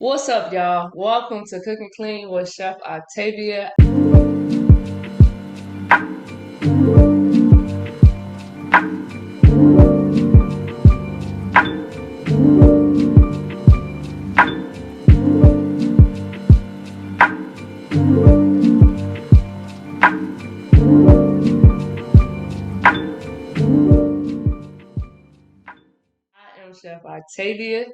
What's up, y'all? Welcome to Cooking Clean with Chef Octavia. I am Chef Octavia,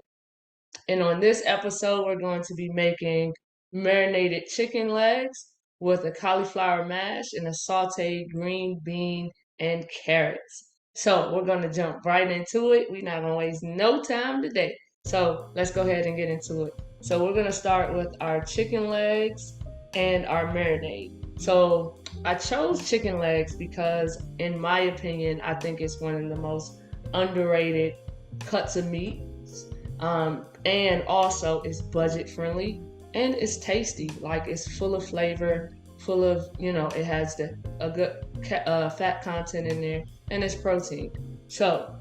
and on this episode, we're going to be making marinated chicken legs with a cauliflower mash and a sautéed green bean and carrots. So we're going to jump right into it. We're not going to waste no time today. So let's go ahead and get into it. So we're going to start with our chicken legs and our marinade. So I chose chicken legs because, in my opinion, I think it's one of the most underrated cuts of meat, and also it's budget friendly and it's tasty. Like, it's full of flavor, full of, it has a good fat content in there, and it's protein. So,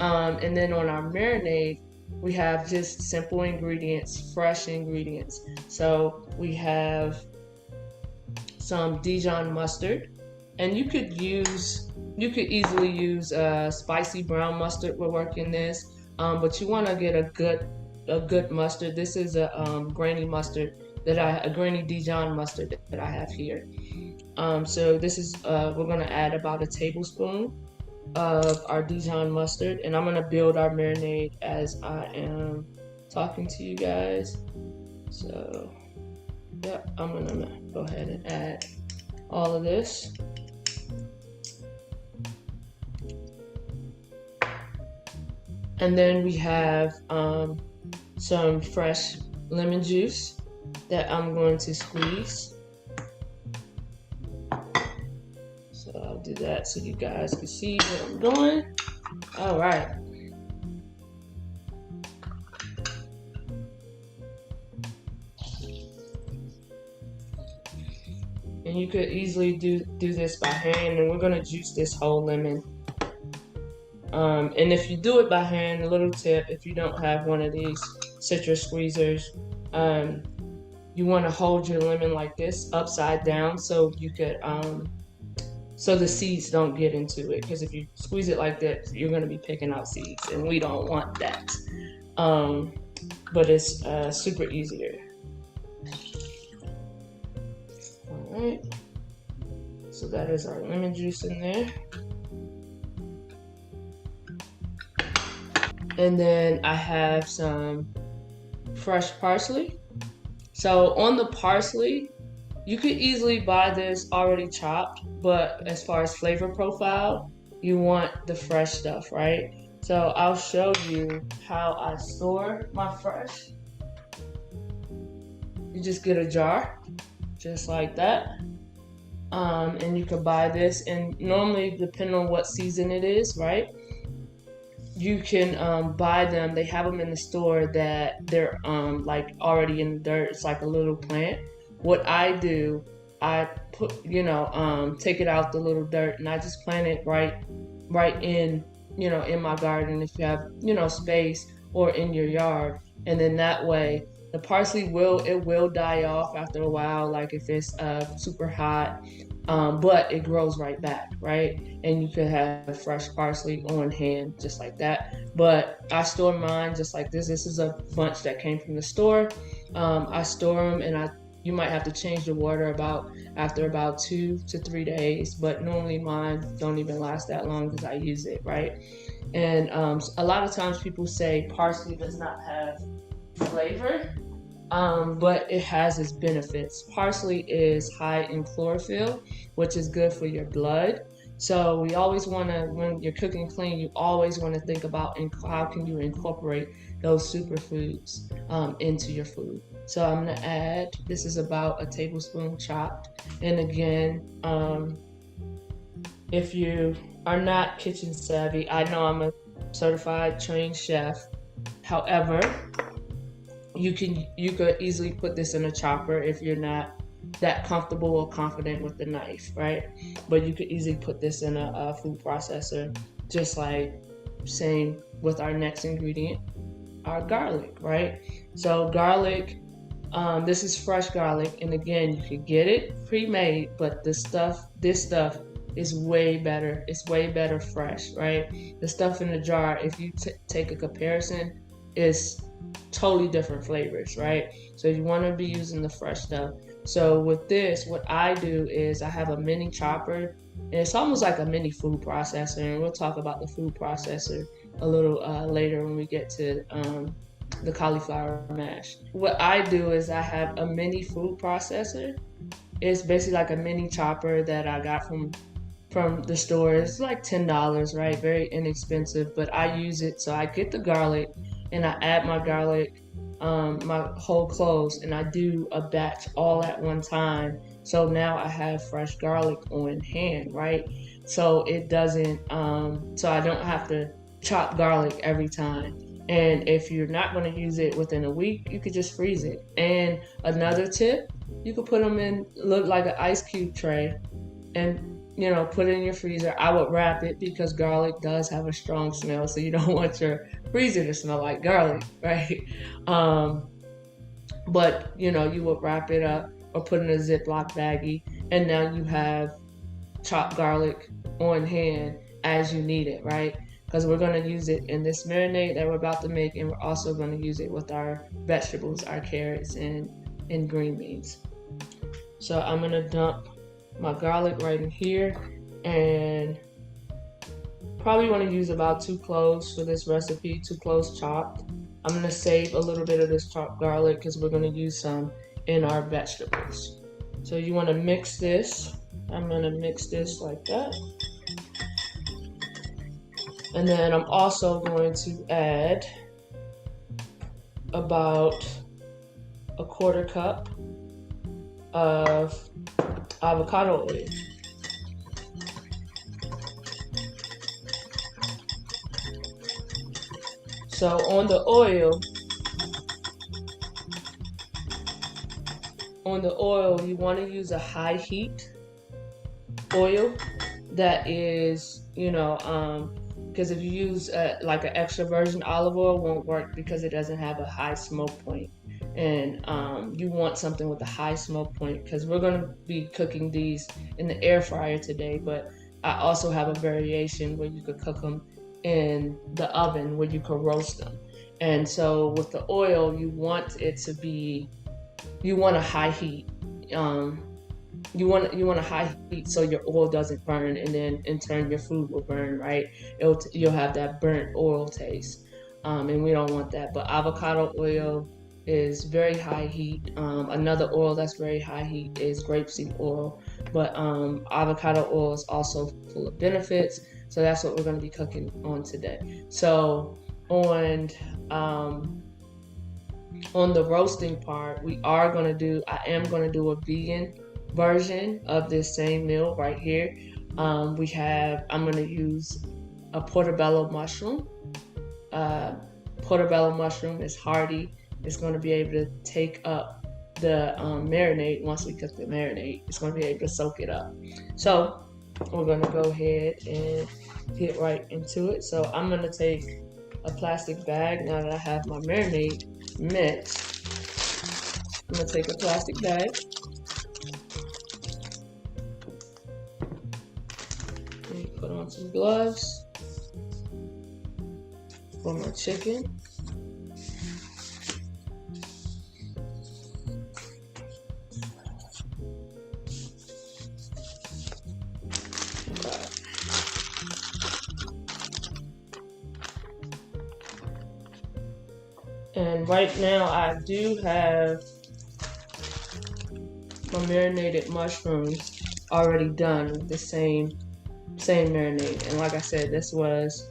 and then on our marinade, we have just simple ingredients, fresh ingredients. So we have some Dijon mustard, and you could easily use spicy brown mustard. We're working this, but you want to get a good mustard. This is a grainy mustard a grainy Dijon mustard that I have here. So this is we're gonna add about a tablespoon of our Dijon mustard, and I'm gonna build our marinade as I am talking to you guys. So yeah, I'm gonna go ahead and add all of this. And then we have some fresh lemon juice that I'm going to squeeze. So I'll do that so you guys can see what I'm doing. All right. And you could easily do this by hand, and we're gonna juice this whole lemon. And if you do it by hand, a little tip, if you don't have one of these citrus squeezers, you want to hold your lemon like this upside down so you could so the seeds don't get into it, because if you squeeze it like this, you're going to be picking out seeds, and we don't want that. But it's super easier. All right, so that is our lemon juice in there. And then I have some fresh parsley. So on the parsley, you could easily buy this already chopped, but as far as flavor profile, you want the fresh stuff, right? So I'll show you how I store my fresh. You just get a jar, just like that. And you can buy this, and normally, depending on what season it is, right? You can buy them. They have them in the store that they're like already in the dirt. It's like a little plant. What I do, I put take it out the little dirt, and I just plant it right in in my garden, if you have space, or in your yard. And then that way the parsley will die off after a while, like if it's super hot, but it grows right back, right? And you could have fresh parsley on hand just like that. But I store mine just like this. This is a bunch that came from the store. I store them, and you might have to change the water after about 2 to 3 days, but normally mine don't even last that long because I use it, right? And a lot of times people say parsley does not have flavor, but it has its benefits. Parsley is high in chlorophyll, which is good for your blood. So we always want to, when you're cooking clean, you always want to think about how can you incorporate those superfoods into your food. So I'm going to add, this is about a tablespoon chopped. And again, if you are not kitchen savvy, I know I'm a certified trained chef. However, you could easily put this in a chopper if you're not that comfortable or confident with the knife, right? But you could easily put this in a food processor, just like same with our next ingredient. our garlic, right? So garlic, this is fresh garlic, and again, you can get it pre-made, but this stuff is way better. It's way better fresh, right? The stuff in the jar, if you take a comparison, is totally different flavors, right? So you want to be using the fresh stuff. So with this, what I do is I have a mini chopper, and it's almost like a mini food processor, and we'll talk about the food processor a little later when we get to the cauliflower mash. What I do is I have a mini food processor. It's basically like a mini chopper that I got from the store. It's like $10, right? Very inexpensive, but I use it. So I get the garlic and I add my garlic, my whole cloves, and I do a batch all at one time. So now I have fresh garlic on hand, right? So it doesn't, so I don't have to chop garlic every time. And if you're not going to use it within a week, you could just freeze it. And another tip, you could put them in, look like an ice cube tray, and put it in your freezer. I would wrap it because garlic does have a strong smell, so you don't want your freezer to smell like garlic, right? But you would wrap it up or put in a Ziploc baggie, and now you have chopped garlic on hand as you need it, right? Because we're going to use it in this marinade that we're about to make, and we're also going to use it with our vegetables, our carrots and green beans. So I'm going to dump my garlic right in here, and probably want to use about 2 cloves for this recipe, 2 cloves chopped. I'm going to save a little bit of this chopped garlic because we're going to use some in our vegetables. So you want to mix this. I'm going to mix this like that. And then I'm also going to add about a 1/4 cup of avocado oil. So on the oil, you want to use a high heat oil that is, because if you use like an extra virgin olive oil, it won't work because it doesn't have a high smoke point. And you want something with a high smoke point because we're going to be cooking these in the air fryer today, but I also have a variation where you could cook them in the oven where you could roast them. And so with the oil, you want a high heat. You want a high heat so your oil doesn't burn, and then in turn your food will burn, right? You'll have that burnt oil taste, and we don't want that. But avocado oil is very high heat. Another oil that's very high heat is grapeseed oil, but avocado oil is also full of benefits. So that's what we're going to be cooking on today. So on the roasting part, I am going to do a vegan version of this same meal right here. I'm going to use a portobello mushroom. Portobello mushroom is hearty. It's going to be able to take up the marinade. Once we cook the marinade, it's going to be able to soak it up. So we're going to go ahead and get right into it. So I'm going to take a plastic bag. Now that I have my marinade mixed, I'm going to take a plastic bag. And put on some gloves for my chicken. And right now I do have my marinated mushrooms already done with the same marinade. And like I said, this was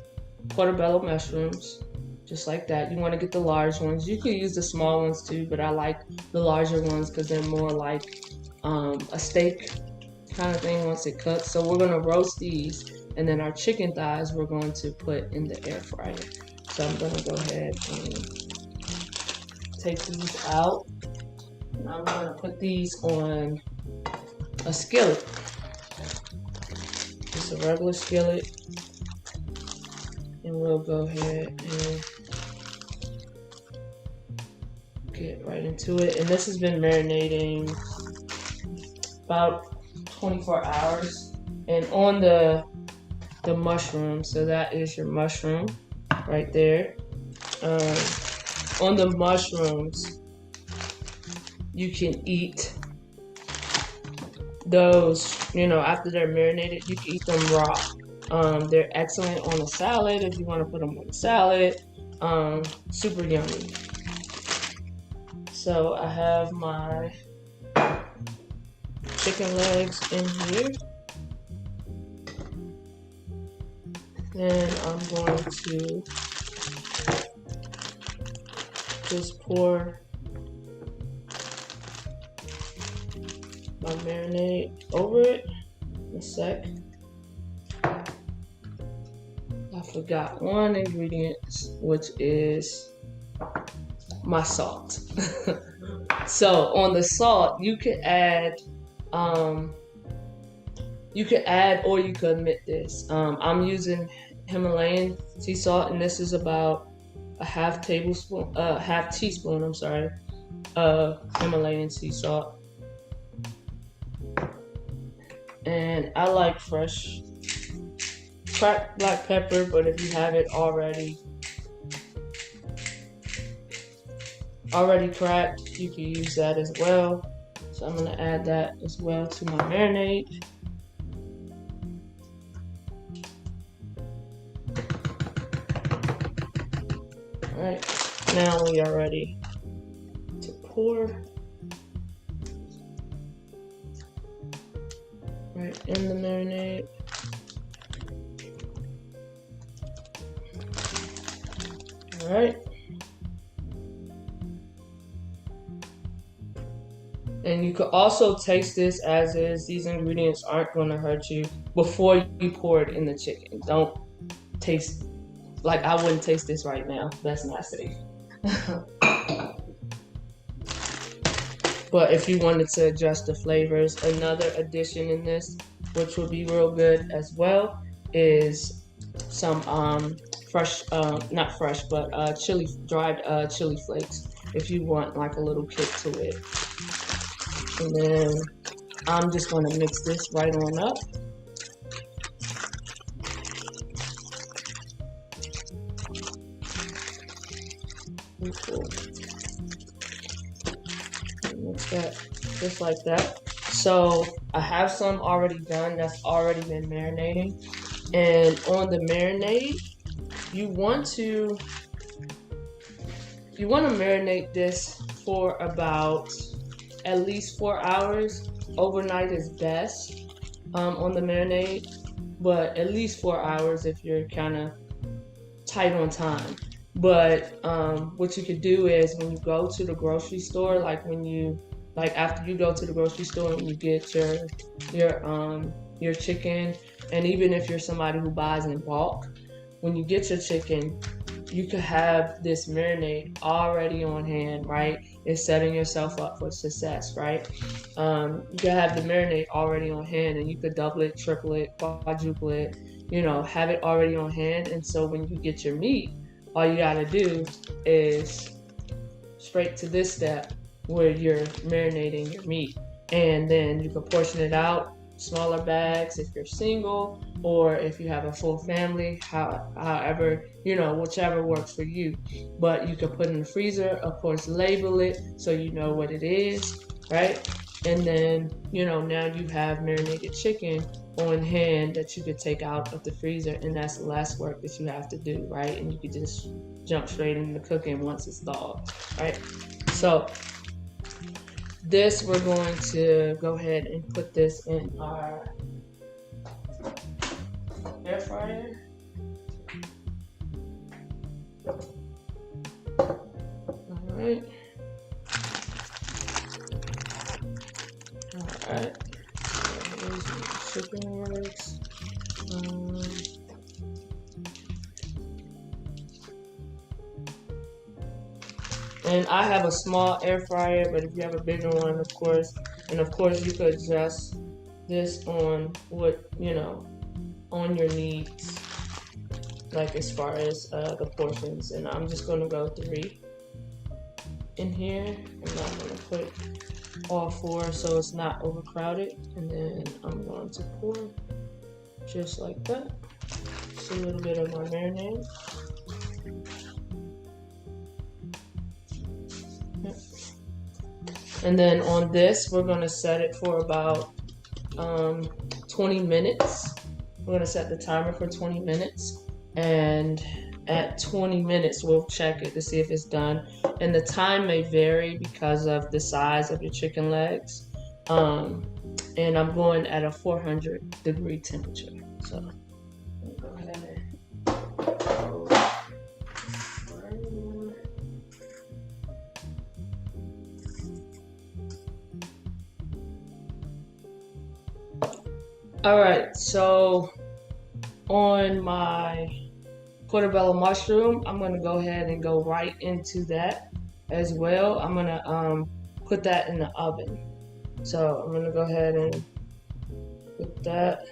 portobello mushrooms, just like that. You want to get the large ones. You could use the small ones too, but I like the larger ones because they're more like a steak kind of thing once it cooks. So we're going to roast these, and then our chicken thighs we're going to put in the air fryer. So I'm going to go ahead and take these out, and I'm going to put these on a skillet, just a regular skillet, and we'll go ahead and get right into it. And this has been marinating about 24 hours. And on the mushroom, so that is your mushroom right there. On the mushrooms, you can eat those, you know, after they're marinated, you can eat them raw. They're excellent on a salad if you want to put them on a salad. Super yummy. So I have my chicken legs in here. Then I'm going to just pour my marinade over it in a sec. I forgot one ingredient, which is my salt. So on the salt, you could add or you could omit this. I'm using Himalayan sea salt, and this is about a half teaspoon, I'm sorry, of Himalayan sea salt. And I like fresh cracked black pepper, but if you have it already cracked, you can use that as well. So I'm gonna add that as well to my marinade. Alright, now we are ready to pour right in the marinade. Alright. And you could also taste this as is. These ingredients aren't going to hurt you before you pour it in the chicken. Don't taste, like I wouldn't taste this right now. That's not safe. But if you wanted to adjust the flavors, another addition in this, which would be real good as well, is some fresh, not fresh, but dried chili flakes, if you want like a little kick to it. And then I'm just going to mix this right on up. Cool. Mix that just like that. So I have some already done that's already been marinating. And on the marinade, you want to marinate this for about at least 4 hours. Overnight is best on the marinade, but at least 4 hours if you're kind of tight on time. But what you could do is when you go to the grocery store, after you go to the grocery store and you get your chicken, and even if you're somebody who buys in bulk, when you get your chicken, you could have this marinade already on hand, right? It's setting yourself up for success, right? You could have the marinade already on hand, and you could double it, triple it, quadruple it, have it already on hand. And so when you get your meat, all you gotta do is straight to this step where you're marinating your meat. And then you can portion it out, smaller bags if you're single, or if you have a full family, however, whichever works for you. But you can put it in the freezer, of course, label it so you know what it is, right? And then, now you have marinated chicken on hand that you could take out of the freezer, and that's less work that you have to do, right? And you could just jump straight into cooking once it's thawed, right? So this, we're going to go ahead and put this in our air fryer. All right. Alright, so here's the chicken legs. And I have a small air fryer, but if you have a bigger one, of course, you could adjust this on on your needs, like as far as the portions. And I'm just going to go 3. in here, and I'm gonna put all 4 so it's not overcrowded, and then I'm going to pour just like that. Just a little bit of my marinade. And then on this, we're gonna set it for about 20 minutes. We're gonna set the timer for 20 minutes, and at 20 minutes, we'll check it to see if it's done. And the time may vary because of the size of your chicken legs. And I'm going at a 400-degree temperature. So I'll go ahead and all right, so on my portobello mushroom, I'm gonna go ahead and go right into that as well. I'm gonna put that in the oven. So I'm gonna go ahead and put that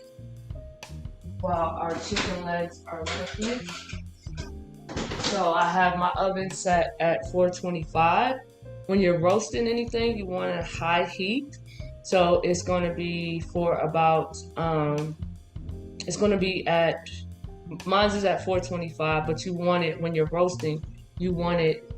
while our chicken legs are cooking. So I have my oven set at 425. When you're roasting anything, you want a high heat. So it's gonna be for about, it's gonna be at, mine's is at 425, but you want it, when you're roasting, you want it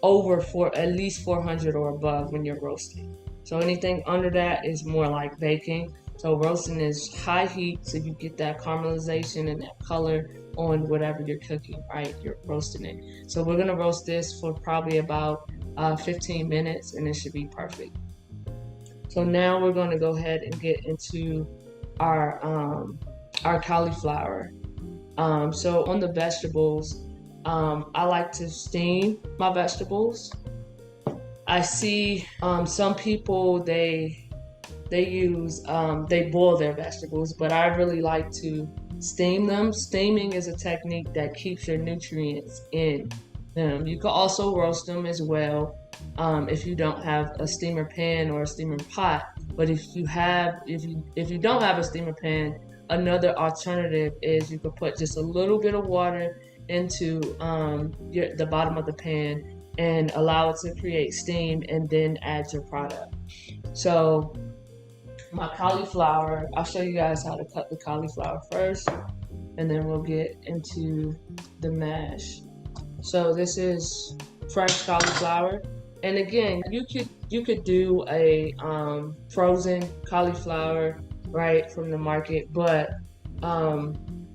over at least 400 or above when you're roasting. So anything under that is more like baking. So roasting is high heat, so you get that caramelization and that color on whatever you're cooking, right? You're roasting it. So we're gonna roast this for probably about 15 minutes, and it should be perfect. So now we're gonna go ahead and get into our cauliflower. So on the vegetables, I like to steam my vegetables. I see some people they boil their vegetables, but I really like to steam them. Steaming is a technique that keeps your nutrients in them. You can also roast them as well if you don't have a steamer pan or a steamer pot. But if you don't have a steamer pan, another alternative is you could put just a little bit of water into the bottom of the pan and allow it to create steam, and then add your product. So my cauliflower, I'll show you guys how to cut the cauliflower first, and then we'll get into the mash. So this is fresh cauliflower, and again, you could do a frozen cauliflower right from the market, but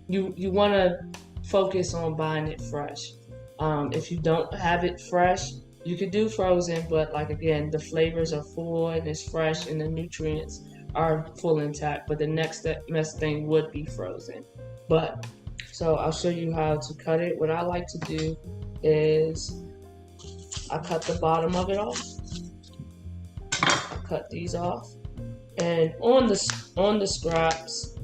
you want to focus on buying it fresh. If you don't have it fresh, you could do frozen, but like again, the flavors are full and it's fresh and the nutrients are full intact. But the next best thing would be frozen. But so I'll show you how to cut it. What I like to do is I cut the bottom of it off. I cut these off, and on the scraps,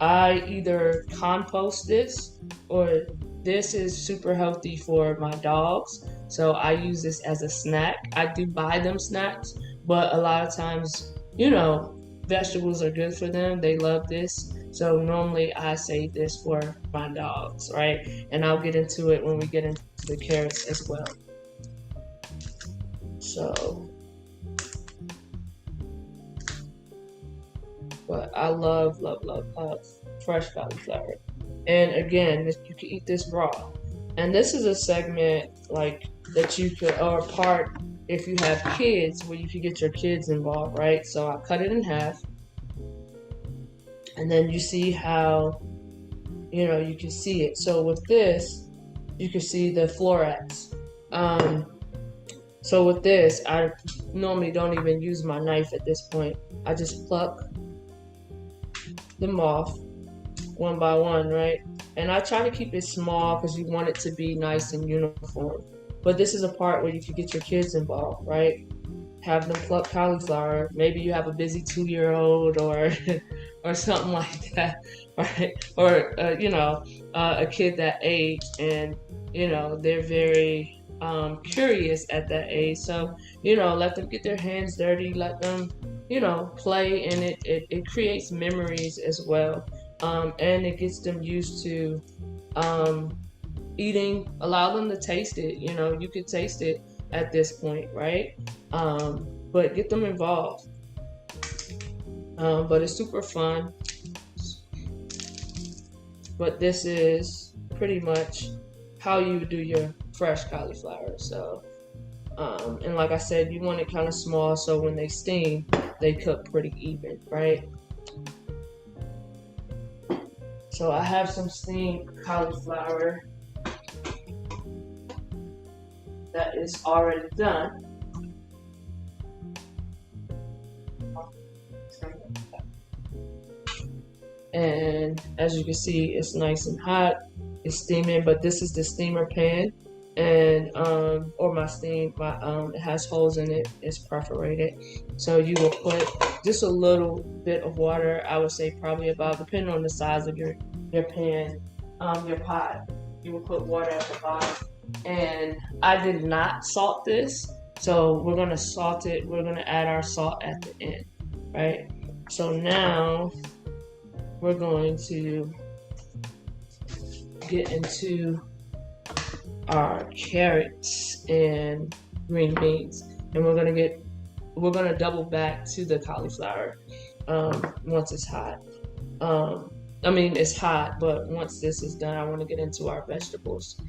I either compost this, or this is super healthy for my dogs, so I use this as a snack. I do buy them snacks, but a lot of times, vegetables are good for them. They love this. So normally I save this for my dogs, right? And I'll get into it when we get into the carrots as well. So, but I love fresh cauliflower. And again, you can eat this raw. And this is a segment that you could, or a part if you have kids, where you could get your kids involved, right? So I cut it in half. And then you see how, you can see it. So with this, you can see the florets. So with this, I normally don't even use my knife at this point. I just pluck them off one by one, right? And I try to keep it small because you want it to be nice and uniform. But this is a part where you can get your kids involved, right? Have them pluck cauliflower. Maybe you have a busy 2-year-old or or something like that, right? Or a kid that age, and they're very curious at that age. So let them get their hands dirty. Let them play, and it creates memories as well. And it gets them used to allow them to taste it. You know, you could taste it at this point, right? But get them involved. But it's super fun. But this is pretty much how you do your fresh cauliflower. So, and like I said, you want it kind of small so when they steam, they cook pretty even, right? So I have some steamed cauliflower that is already done. And as you can see, it's nice and hot. It's steaming, but this is the steamer pan, and or my steam, it has holes in it. It's perforated, so you will put just a little bit of water. I would say probably about, depending on the size of your pan, your pot. You will put water at the bottom, and I did not salt this, so we're gonna salt it. We're gonna add our salt at the end, right? So now we're going to get into our carrots and green beans, and we're gonna double back to the cauliflower once it's hot. I mean, it's hot, but once this is done, I want to get into our vegetables.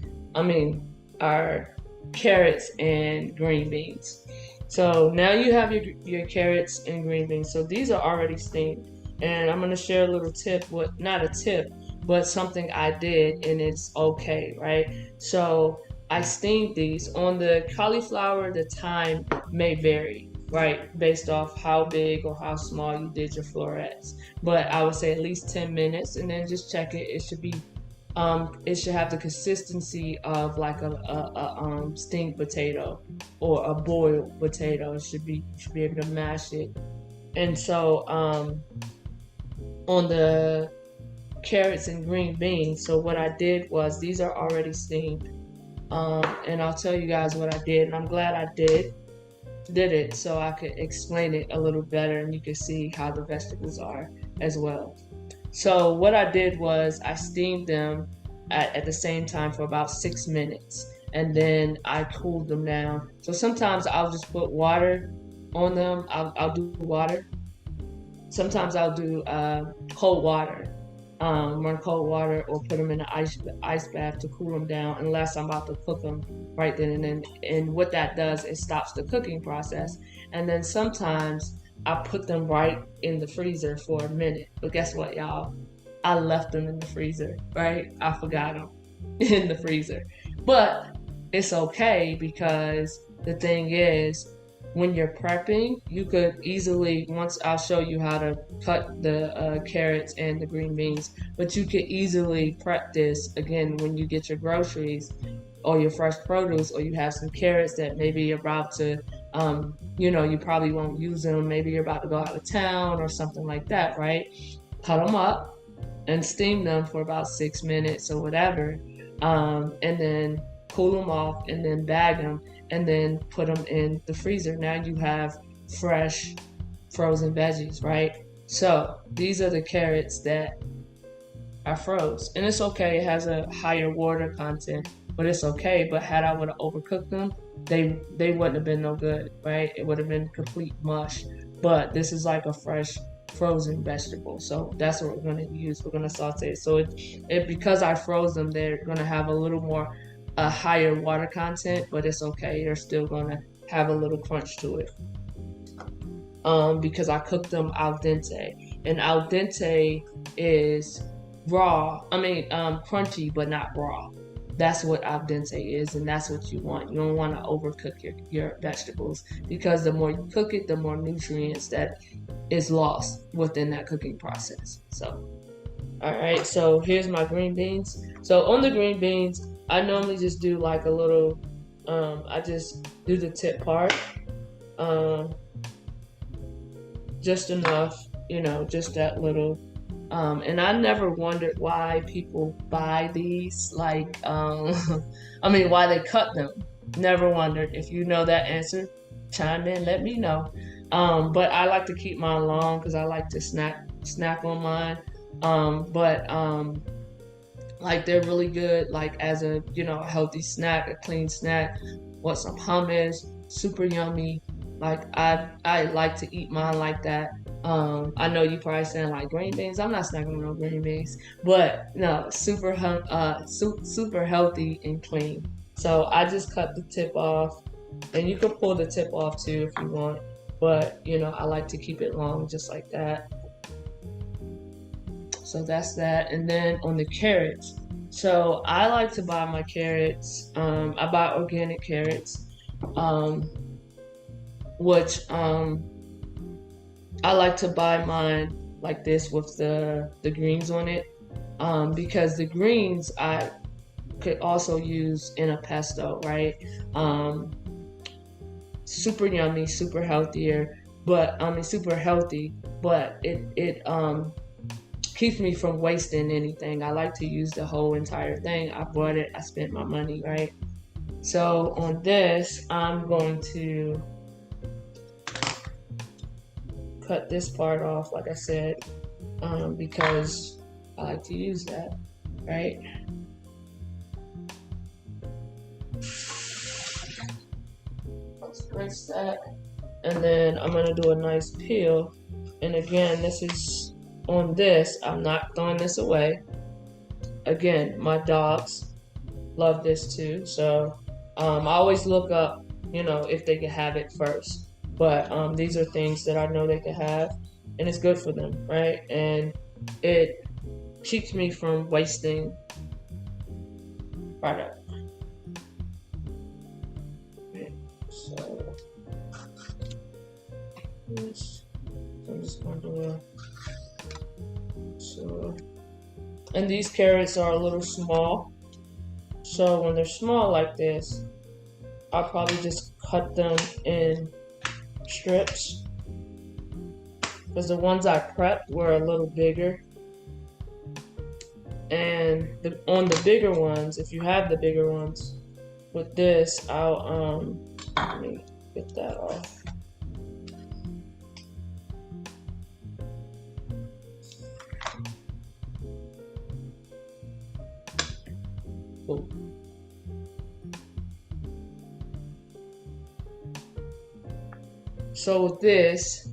Our carrots and green beans. So now you have your carrots and green beans. So these are already steamed. And I'm going to share a little tip, not a tip, but something I did, and it's okay, right? So I steamed these. On the cauliflower, the time may vary, right? Based off how big or how small you did your florets. But I would say at least 10 minutes, and then just check it. It should be, it should have the consistency of like a steamed potato or a boiled potato. You should be able to mash it. And so, on the carrots and green beans, so what I did was, these are already steamed, and I'll tell you guys what I did, and I'm glad I did it so I could explain it a little better and you can see how the vegetables are as well. So what I did was I steamed them at the same time for about 6 minutes, and then I cooled them down. So sometimes I'll just put water on them. I'll do water. Sometimes I'll do cold water, run cold water, or put them in an ice bath to cool them down unless I'm about to cook them right then and then. And what that does, it stops the cooking process. And then sometimes I put them right in the freezer for a minute. But guess what, y'all? I left them in the freezer, right? I forgot them in the freezer. But it's okay, because the thing is, when you're prepping, you could easily, once I'll show you how to cut the carrots and the green beans, but you could easily prep this again when you get your groceries or your fresh produce, or you have some carrots that maybe you're about to, you probably won't use them. Maybe you're about to go out of town or something like that, right? Cut them up and steam them for about 6 minutes or whatever, and then cool them off, and then bag them, and then put them in the freezer. Now you have fresh frozen veggies, right? So these are the carrots that are froze, and it's okay. It has a higher water content, but it's okay. But had I would have overcooked them, they wouldn't have been no good, right? It would have been complete mush. But this is like a fresh frozen vegetable, so that's what we're going to use. We're going to saute it. So it because I froze them, they're going to have a little more higher water content, but it's okay. They're still going to have a little crunch to it, because I cooked them al dente, and al dente is raw. Crunchy but not raw. That's what al dente is, and that's what you want. You don't want to overcook your vegetables, because the more you cook it, the more nutrients that is lost within that cooking process. So, all right, so here's my green beans. So on the green beans, I normally just do like a little, I just do the tip part, just enough, just that little. And I never wondered why people buy these, why they cut them. Never wondered. If you know that answer, chime in, let me know. But I like to keep mine long because I like to snack on mine. Like they're really good, like as a a healthy snack, a clean snack. Want some hummus, super yummy. Like I like to eat mine like that. I know you probably saying like green beans. I'm not snacking on no green beans, but no, super healthy and clean. So I just cut the tip off, and you can pull the tip off too if you want. But I like to keep it long, just like that. So that's that. And then on the carrots. So I like to buy my carrots. I buy organic carrots, um, which I like to buy mine like this with the greens on it, because the greens I could also use in a pesto, right? Um, Super yummy, super healthier, but I mean super healthy, but it keeps me from wasting anything. I like to use the whole entire thing. I bought it, I spent my money, right? So on this, I'm going to cut this part off, like I said, because I like to use that, right? Let's rinse that. And then I'm gonna do a nice peel. And again, this is on this, I'm not throwing this away. Again, my dogs love this too. So I always look up, if they can have it first. But these are things that I know they can have, and it's good for them, right? And it keeps me from wasting product. Okay, so I'm just going to do a so, and these carrots are a little small. So when they're small like this, I'll probably just cut them in strips. Because the ones I prepped were a little bigger. And on the bigger ones, if you have the bigger ones, with this, I'll let me get that off. Cool. So with this,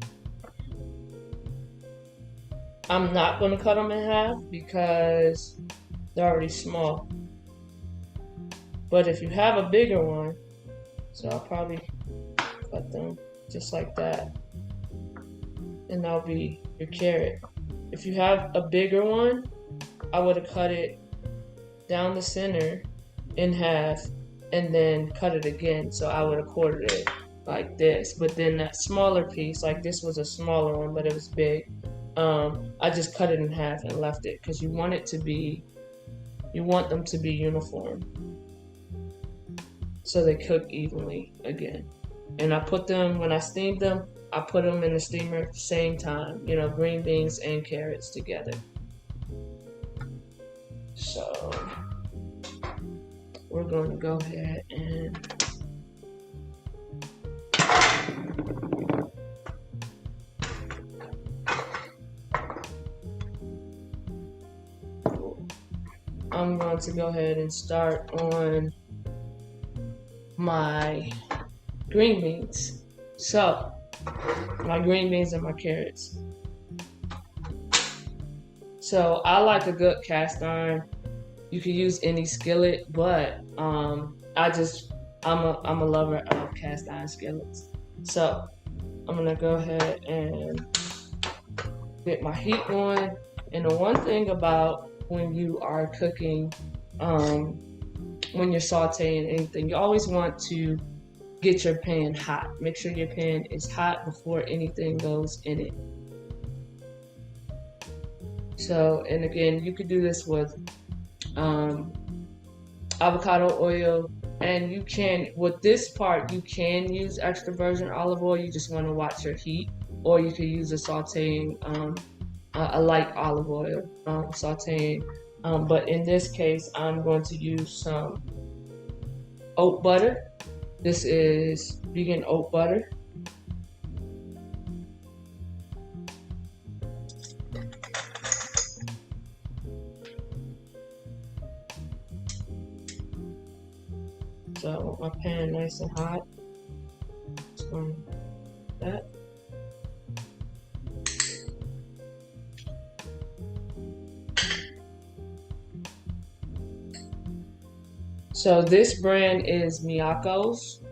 I'm not going to cut them in half because they're already small. But if you have a bigger one, so I'll probably cut them just like that. And that'll be your carrot. If you have a bigger one, I would have cut it down the center in half and then cut it again. So I would have quartered it like this. But then that smaller piece, like this was a smaller one, but it was big. I just cut it in half and left it because you want them to be uniform so they cook evenly again. And I put them, when I steamed them, I put them in the steamer same time, green beans and carrots together. So we're going to go ahead and I'm going to go ahead and start on my green beans. So, my green beans and my carrots. So, I like a good cast iron. You can use any skillet, but I'm a lover of cast iron skillets. So, I'm gonna go ahead and get my heat on. And the one thing about when you are cooking, when you're sauteing anything, you always want to get your pan hot. Make sure your pan is hot before anything goes in it. So, and again, you could do this with avocado oil, and you can, with this part, you can use extra virgin olive oil. You just want to watch your heat, or you could use a sauteing, a light olive oil sauteing. But in this case, I'm going to use some oat butter. This is vegan oat butter. want my pan nice and hot. Just going that. So this brand is Miyako's.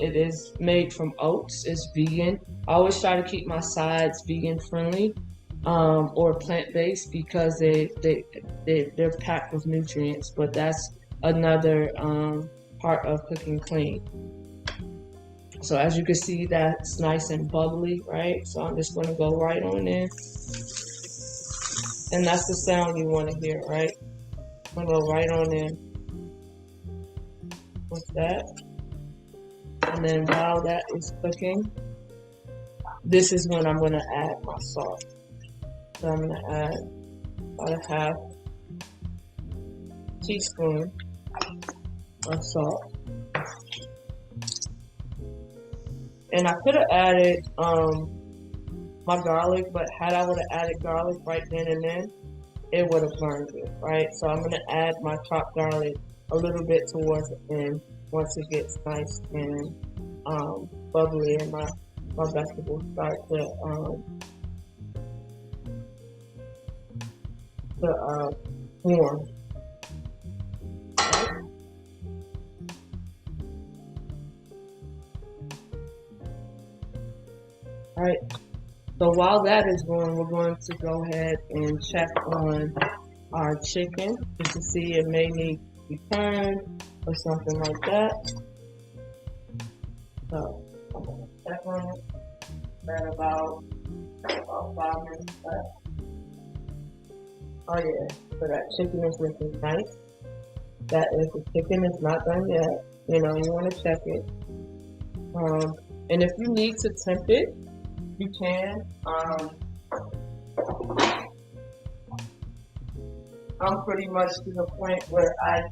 It is made from oats. It's vegan. I always try to keep my sides vegan friendly or plant based because they're packed with nutrients. But that's another part of cooking clean. So as you can see, that's nice and bubbly, right? So I'm just going to go right on in, and that's the sound you want to hear, right? I'm going to go right on in with that. And then while that is cooking, this is when I'm going to add my salt. So I'm going to add about a half teaspoon of salt. And I could have added my garlic, but had I would have added garlic right then and then, it would have burned it, right? So I'm going to add my chopped garlic a little bit towards the end once it gets nice and bubbly and my vegetables start to warm. Right? All right. So while that is going, we're going to go ahead and check on our chicken just to see it may need to be turned or something like that. So I'm going to check on it at about 5 minutes left. Oh yeah, so that chicken is looking nice. That is, the chicken is not done yet. You know, you want to check it. And if you need to temp it, you can. I'm pretty much to the point where I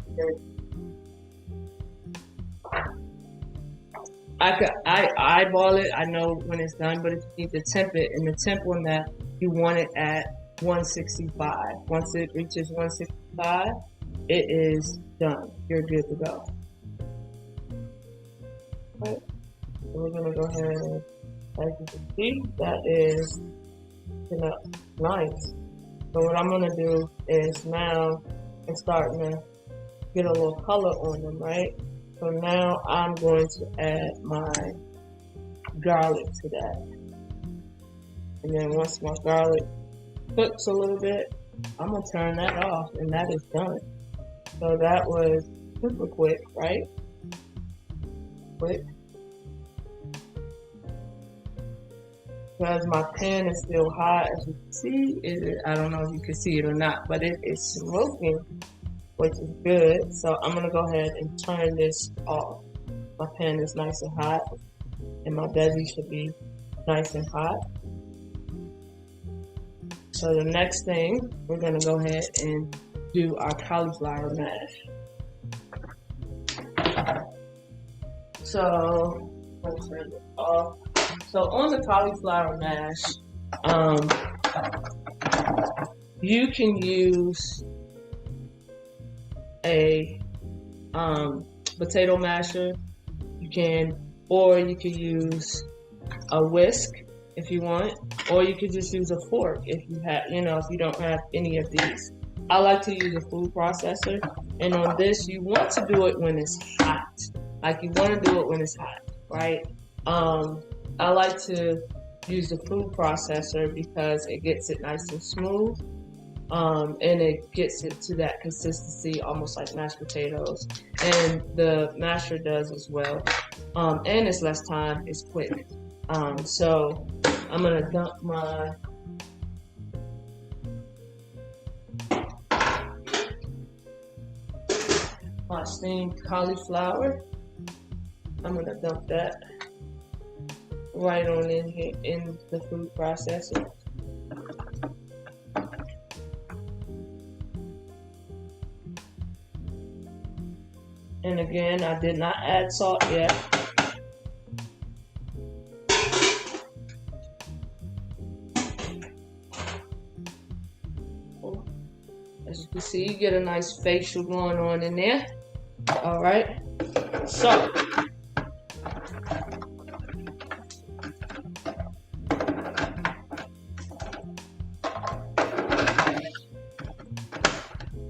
eyeball it. I know when it's done, but if you need to temp it, and the temp on that, you want it at 165. Once it reaches 165, it is done. You're good to go. Right. So we're gonna go ahead and, as you can see, that is nice. So what I'm gonna do is now it's starting to get a little color on them, right? So now I'm going to add my garlic to that. And then once my garlic cooks a little bit, I'm gonna turn that off, and that is done. So that was super quick, right? Quick. Because my pan is still hot, as you can see. I don't know if you can see it or not, but it is smoking, which is good. So I'm gonna go ahead and turn this off. My pan is nice and hot, and my veggie should be nice and hot. So the next thing, we're gonna go ahead and do our cauliflower mash. So let's turn it off. So on the cauliflower mash, you can use a potato masher. You can, or you could use a whisk if you want, or you could just use a fork if you have, if you don't have any of these. I like to use a food processor, and on this, you want to do it when it's hot. Like, you want to do it when it's hot, right? I like to use the food processor because it gets it nice and smooth, and it gets it to that consistency almost like mashed potatoes, and the masher does as well, and it's less time, it's quick. So I'm gonna dump my steamed cauliflower. I'm gonna dump that right on in here in the food processor. And again, I did not add salt yet. As you can see, you get a nice facial going on in there. All right. So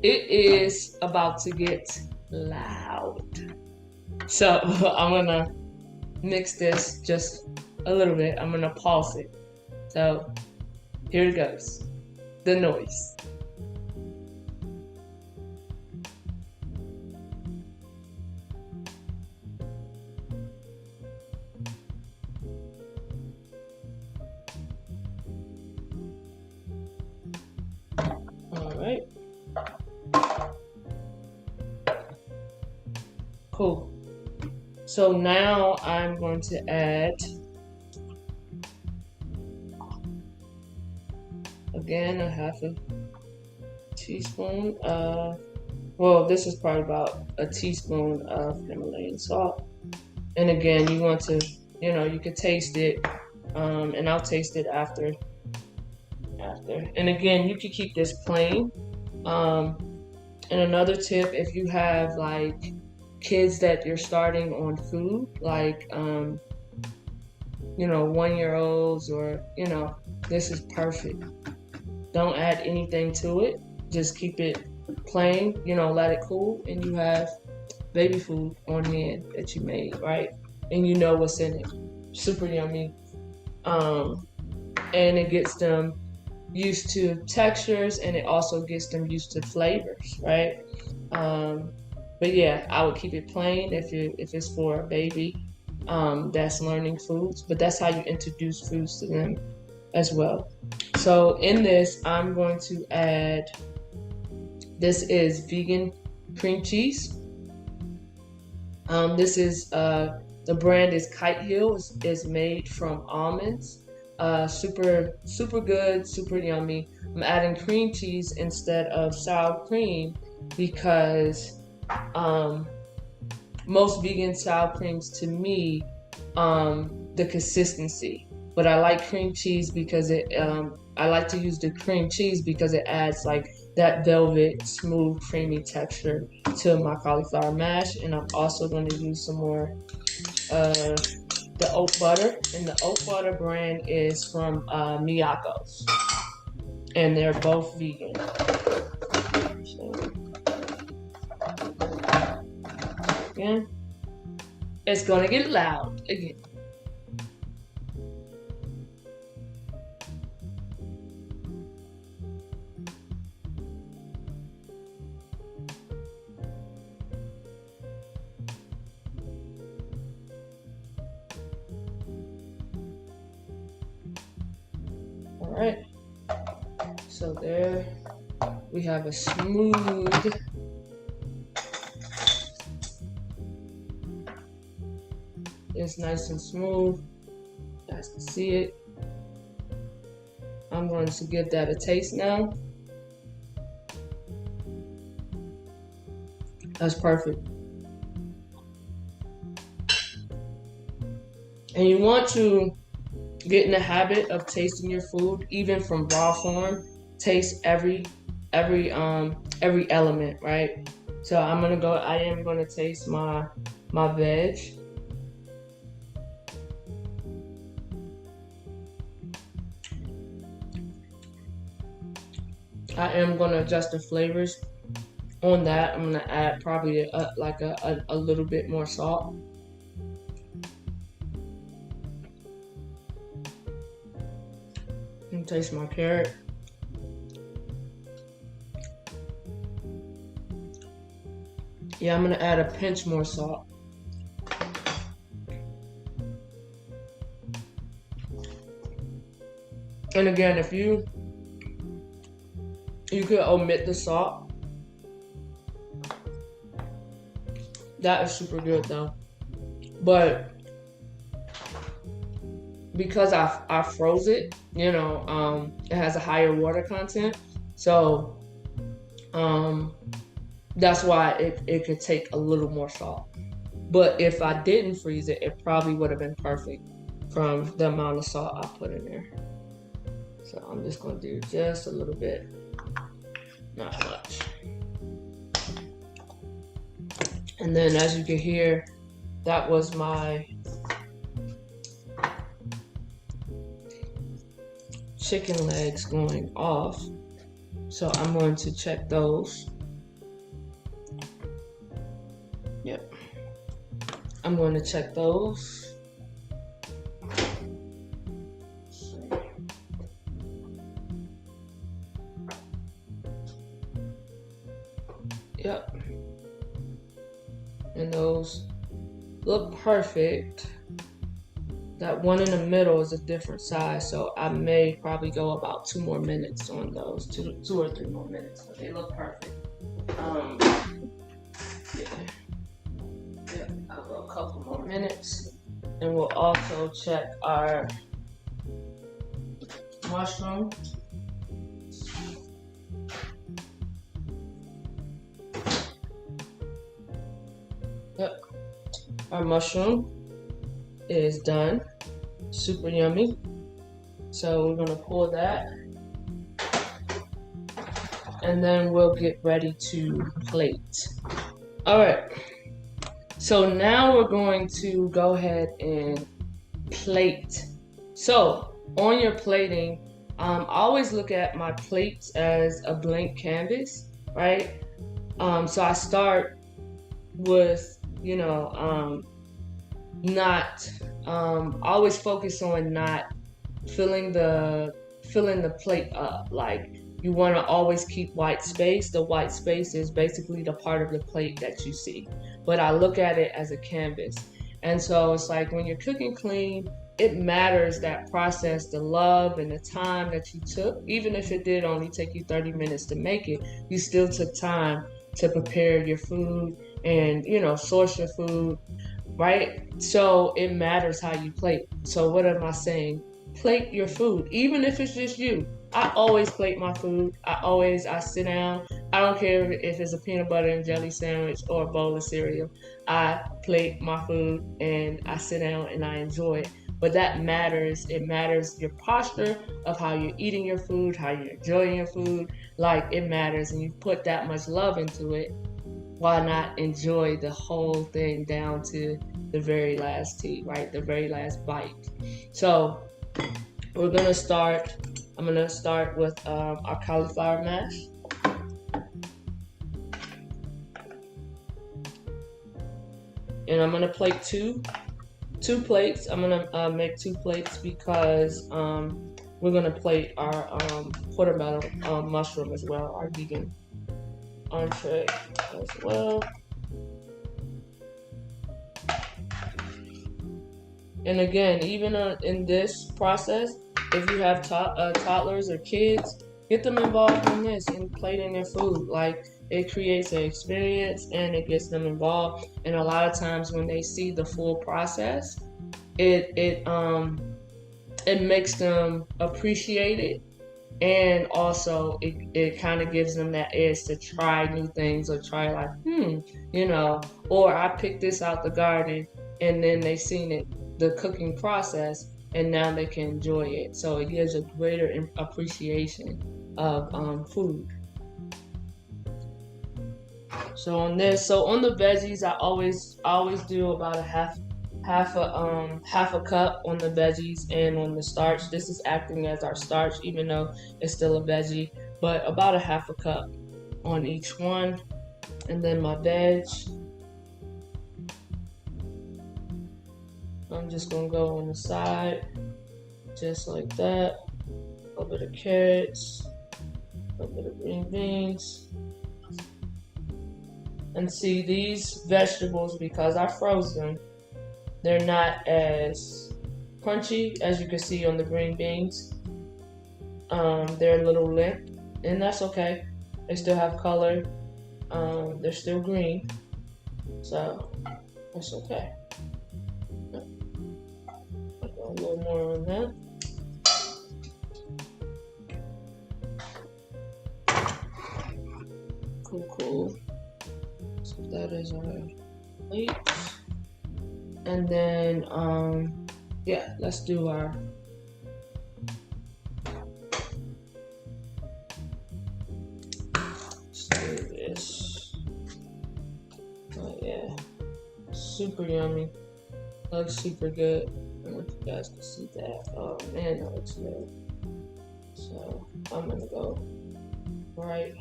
it is about to get loud. So I'm gonna mix this just a little bit. I'm gonna pause it. So here it goes. The noise. All right. Cool. So now I'm going to add, again, a half a teaspoon of, well, this is probably about a teaspoon of Himalayan salt. And again, you want to, you could taste it, and I'll taste it after. And again, you can keep this plain. And another tip, if you have like kids that you're starting on food, like 1-year-olds, or this is perfect. Don't add anything to it. Just keep it plain, let it cool, and you have baby food on hand that you made, right? And you know what's in it. Super yummy. And it gets them used to textures, and it also gets them used to flavors, right? But yeah, I would keep it plain if it's for a baby that's learning foods, but that's how you introduce foods to them as well. So in this, I'm going to add, this is vegan cream cheese. This is, the brand is Kite Hill. It's made from almonds. Super, super good, super yummy. I'm adding cream cheese instead of sour cream because most vegan sour creams, to me, the consistency. But I like cream cheese because I like to use the cream cheese because it adds like that velvet, smooth, creamy texture to my cauliflower mash. And I'm also going to use some more the oat butter, and the oat butter brand is from Miyako's, and they're both vegan. So, again, it's gonna get loud again. All right, so there we have a smooth, it's nice and smooth. You guys can see it. I'm going to give that a taste now. That's perfect. And you want to get in the habit of tasting your food, even from raw form. Taste every element, right? So I am gonna taste my veg. I am gonna adjust the flavors on that. I'm gonna add probably a little bit more salt. And taste my carrot. Yeah, I'm gonna add a pinch more salt. And again, if you could omit the salt. That is super good though. But because I froze it, it has a higher water content. So that's why it could take a little more salt. But if I didn't freeze it, it probably would have been perfect from the amount of salt I put in there. So I'm just gonna do just a little bit, not much. And then as you can hear, that was my chicken legs going off. So I'm going to check those. Yep. I'm going to check those. Yep. And those look perfect. That one in the middle is a different size, so I may probably go about 2 more minutes on those, two or 3 more minutes, but they look perfect. Yeah, I'll go a couple more minutes, and we'll also check our mushroom. Yep, our mushroom is done. Super yummy. So we're gonna pull that, and then we'll get ready to plate. All right. So now we're going to go ahead and plate. So on your plating, always look at my plates as a blank canvas, right? So I start with, not always focus on not filling the plate up. Like, you want to always keep white space. The white space is basically the part of the plate that you see, but I look at it as a canvas. And so it's like when you're cooking clean, it matters that process, the love and the time that you took. Even if it did only take you 30 minutes to make it, you still took time to prepare your food and, source your food, right? So it matters how you plate. So what am I saying? Plate your food, even if it's just you. I always plate my food. I sit down. I don't care if it's a peanut butter and jelly sandwich or a bowl of cereal. I plate my food and I sit down and I enjoy it. But that matters. It matters your posture of how you're eating your food, how you're enjoying your food. Like, it matters, and you put that much love into it. Why not enjoy the whole thing down to the very last tea, right? The very last bite. So I'm gonna start with our cauliflower mash. And I'm gonna plate two plates. I'm gonna make 2 plates because we're gonna plate our portobello mushroom as well, our vegan entree as well. And again, even in this process, if you have toddlers or kids, get them involved in this and plating their food. Like, it creates an experience and it gets them involved. And a lot of times when they see the full process, it makes them appreciate it. And also it kind of gives them that edge to try new things, or try like, or I picked this out the garden, and then they seen the cooking process, and now they can enjoy it. So it gives a greater appreciation of food. So on the veggies, I always do about a half a cup on the veggies, and on the starch, this is acting as our starch, even though it's still a veggie, but about a half a cup on each one. And then my veg, I'm just gonna go on the side, just like that. A little bit of carrots, a little bit of green beans. And see, these vegetables, because I froze them, they're not as crunchy as you can see on the green beans. They're a little limp, and that's okay. They still have color. They're still green, so that's okay. A little more on that. Cool. So that is our plate. And then, let's do our super yummy. Looks super good. I don't know if you guys can see that. Oh man, that looks good. So I'm gonna go right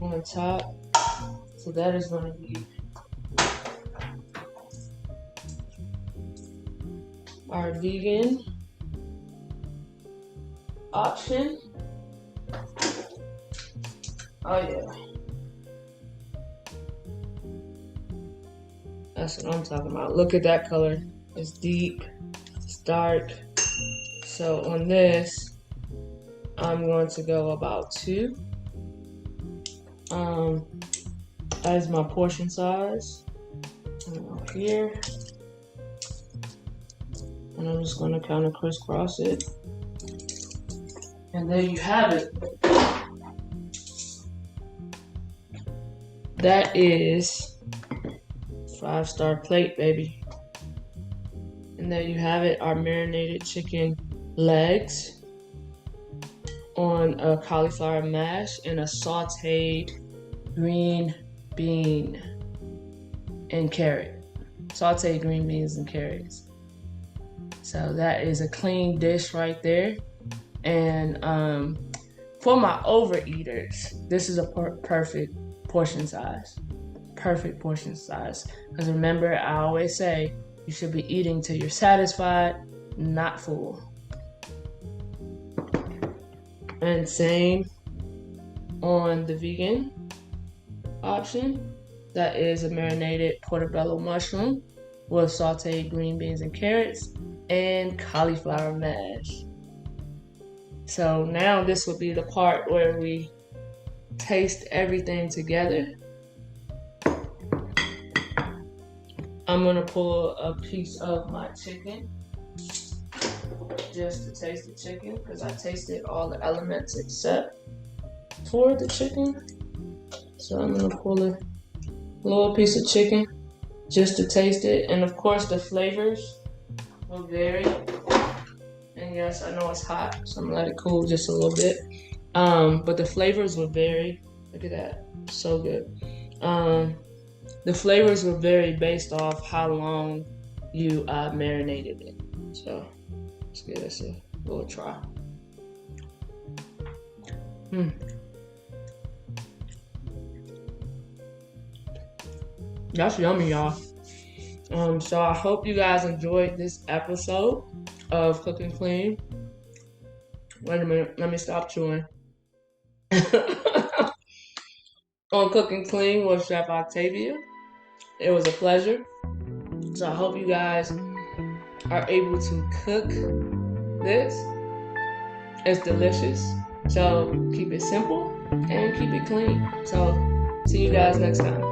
on top. So that is gonna be our vegan option. Oh yeah. That's what I'm talking about. Look at that color. It's deep, it's dark. So on this, I'm going to go about 2. That is my portion size. Here. And I'm just going to kind of crisscross it. And there you have it. That is 5-star plate, baby. And there you have it, our marinated chicken legs on a cauliflower mash and a sauteed green bean and carrot. Sauteed green beans and carrots. So that is a clean dish right there. And for my overeaters, this is a perfect portion size. Perfect portion size. Because remember, I always say you should be eating till you're satisfied, not full. And same on the vegan option. That is a marinated portobello mushroom with sauteed green beans and carrots and cauliflower mash. So now this will be the part where we taste everything together. I'm gonna pull a piece of my chicken just to taste the chicken because I tasted all the elements except for the chicken. So I'm gonna pull a little piece of chicken just to taste it. And of course the flavors will vary. And yes, I know it's hot, so I'm gonna let it cool just a little bit. But the flavors will vary. Look at that, so good. The flavors will vary based off how long you marinated it. So let's give this a little try. That's yummy, y'all. So I hope you guys enjoyed this episode of Cooking Clean. Wait a minute, let me stop chewing. On Cooking Clean with Chef Octavia. It was a pleasure. So I hope you guys are able to cook this. It's delicious. So keep it simple and keep it clean. So see you guys next time.